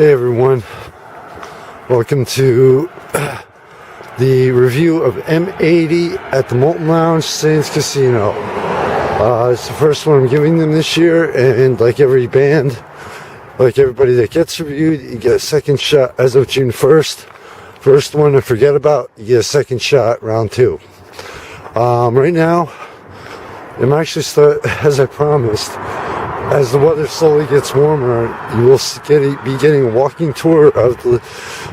Hey everyone, welcome to the review of M80 at the Molten Lounge Sands Casino. It's the first one I'm giving them this year, and like every band, like everybody that gets reviewed, you get a second shot as of June 1st. First one to forget about, you get a second shot, round 2. Right now, I'm actually as I promised, as the weather slowly gets warmer, you will be getting a walking tour of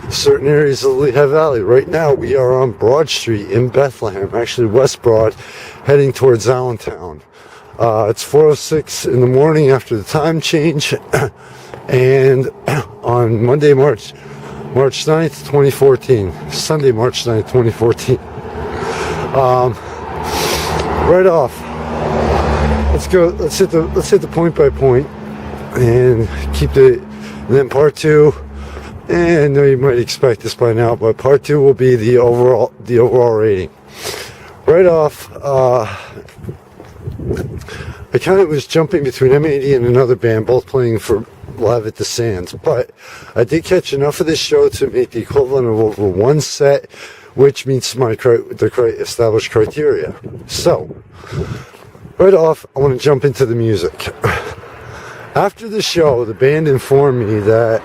certain areas of the Lehigh Valley. Right now, we are on Broad Street in Bethlehem, actually West Broad, heading towards Allentown. It's 4:06 in the morning after the time change, and on Monday, March 9th, 2014. Sunday, March 9th, 2014. Right off, let's hit the point by point and and then part 2, and I know you might expect this by now, but part 2 will be the overall rating. Right off, I kind of was jumping between M80 and another band, both playing for live at the Sands, but I did catch enough of this show to make the equivalent of over one set, which meets the established criteria. So, right off, I want to jump into the music. After the show, the band informed me that,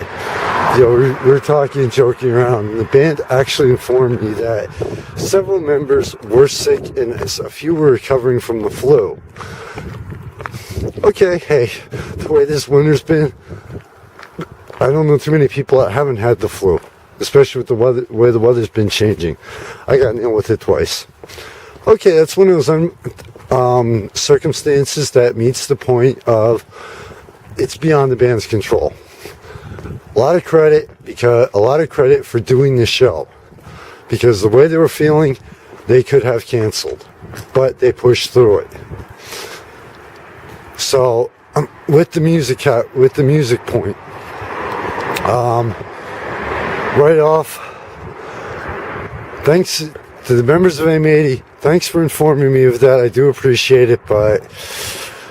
we were talking and joking around, and the band actually informed me that several members were sick and a few were recovering from the flu. Okay, hey, the way this winter's been, I don't know too many people that haven't had the flu, especially with the way the weather's been changing. I got nailed with it twice. Okay, that's one of those circumstances that meets the point of it's beyond the band's control. A lot of credit for doing the show, because the way they were feeling, they could have canceled, but they pushed through it. So with the music point, right off, thanks to the members of M80. Thanks for informing me of that. I do appreciate it, but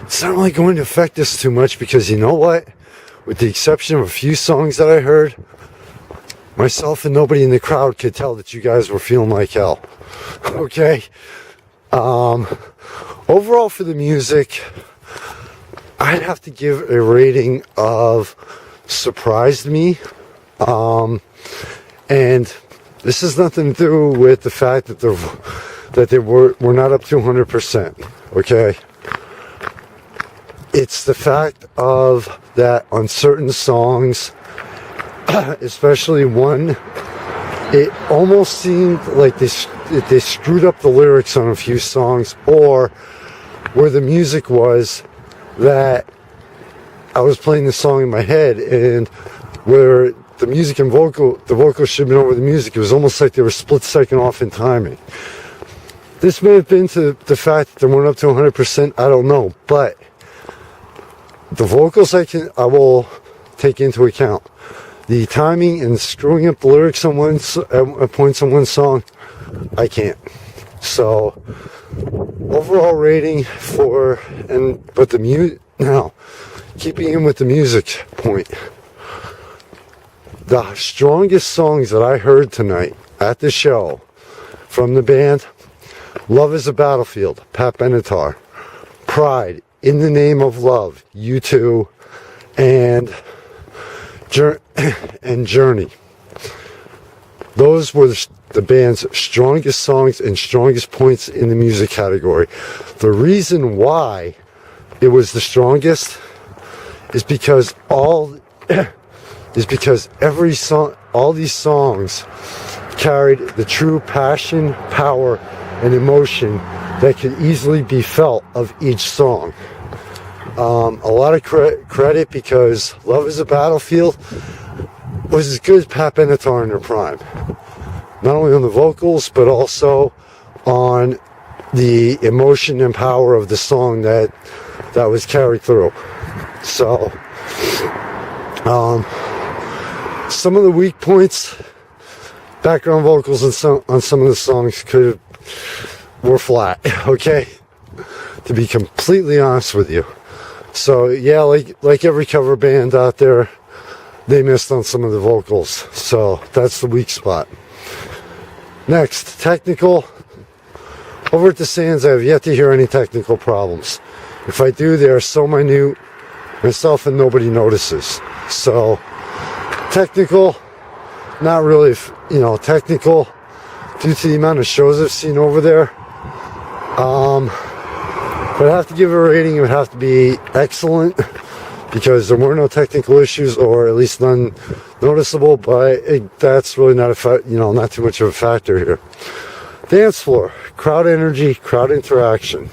it's not really going to affect us too much, because you know what? With the exception of a few songs that I heard, myself and nobody in the crowd could tell that you guys were feeling like hell. Okay? Overall for the music, I'd have to give a rating of surprised me. And this has nothing to do with the fact that we're not up to 100%. Okay? It's the fact of that on certain songs, especially one, it almost seemed like they screwed up the lyrics on a few songs, or where the music was that I was playing the song in my head, and where the music and the vocal should have been over the music. It was almost like they were split second off in timing. This may have been to the fact that they weren't up to 100%, I don't know, but the vocals I will take into account. The timing and screwing up the lyrics on points on one song, I can't. So overall rating now keeping in with the music point, the strongest songs that I heard tonight at the show from the band: Love is a Battlefield, Pat Benatar; Pride, In the Name of Love, U2, and Journey. Those were the band's strongest songs and strongest points in the music category. The reason why it was the strongest is because every song, all these songs carried the true passion, power, and emotion that could easily be felt of each song. A lot of credit, because Love is a Battlefield was as good as Pat Benatar in their prime. Not only on the vocals, but also on the emotion and power of the song that was carried through. So, some of the weak points, background vocals on some of the songs were flat, okay? To be completely honest with you. So yeah, like every cover band out there, they missed on some of the vocals. So that's the weak spot. Next, technical. Over at the Sands, I have yet to hear any technical problems. If I do, they are so minute, myself and nobody notices. So technical, not really, technical due to the amount of shows I've seen over there. But I have to give it a rating. It would have to be excellent because there were no technical issues, or at least none noticeable. But that's really not not too much of a factor here. Dance floor, crowd energy, crowd interaction,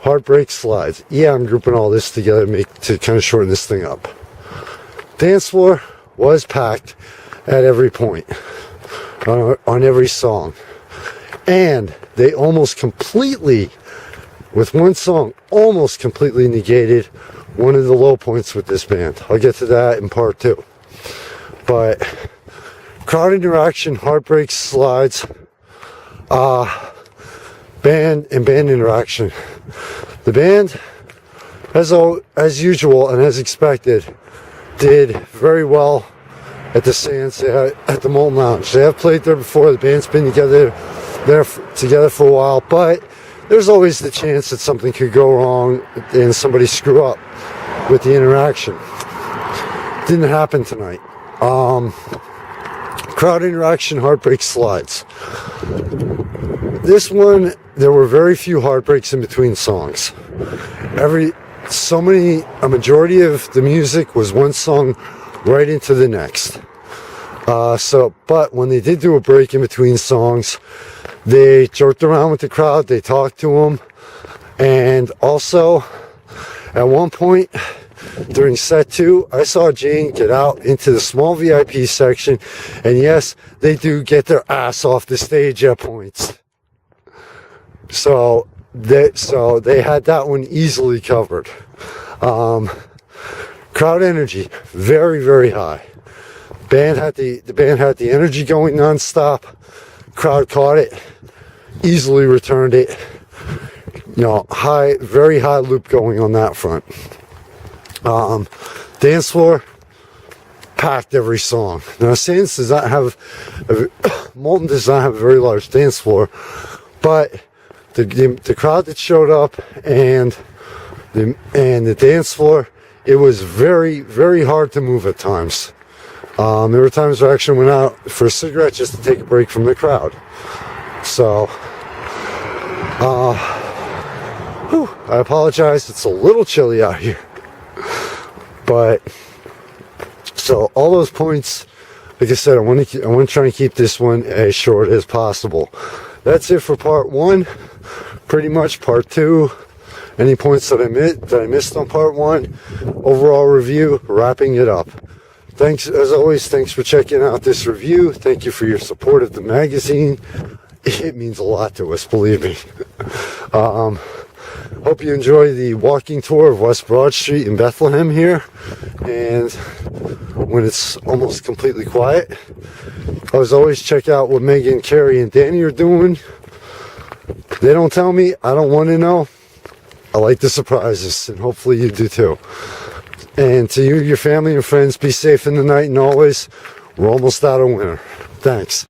heartbreak slides. Yeah, I'm grouping all this together to kind of shorten this thing up. Dance floor was packed at every point on every song, and they almost completely, with one song, almost completely negated one of the low points with this band. I'll get to that in part 2. But crowd interaction, heartbreak slides, band interaction. The band, as usual and as expected, did very well at the Sands, at the Molten Lounge. They have played there before. The band's been together for a while, but there's always the chance that something could go wrong and somebody screw up with the interaction. Didn't happen tonight. Crowd interaction, heartbreak slides. This one, there were very few heartbreaks in between songs. A majority of the music was one song right into the next. But when they did do a break in between songs, they joked around with the crowd, they talked to them, and also, at one point, during set 2, I saw Jane get out into the small VIP section, and yes, they do get their ass off the stage at points. So they had that one easily covered. Crowd energy, very, very high. The band had the energy going nonstop. Crowd caught it, easily returned it. Very high loop going on that front. Dance floor, packed every song. Now, Sands does not have, Molten does not have a very large dance floor, but the crowd that showed up and the dance floor, it was very, very hard to move at times. There were times where I actually went out for a cigarette just to take a break from the crowd. So, I apologize. It's a little chilly out here. But, so all those points, like I said, I want to try and keep this one as short as possible. That's it for part 1. Pretty much part 2. Any points that I missed on part 1. Overall review, wrapping it up. Thanks, as always, thanks for checking out this review. Thank you for your support of the magazine. It means a lot to us, believe me. Hope you enjoy the walking tour of West Broad Street in Bethlehem here. And when it's almost completely quiet, as always, check out what Megan, Carrie, and Danny are doing. They don't tell me. I don't want to know. I like the surprises, and hopefully you do too. And to you, your family, and friends, be safe in the night, and always, we're almost out of winter. Thanks.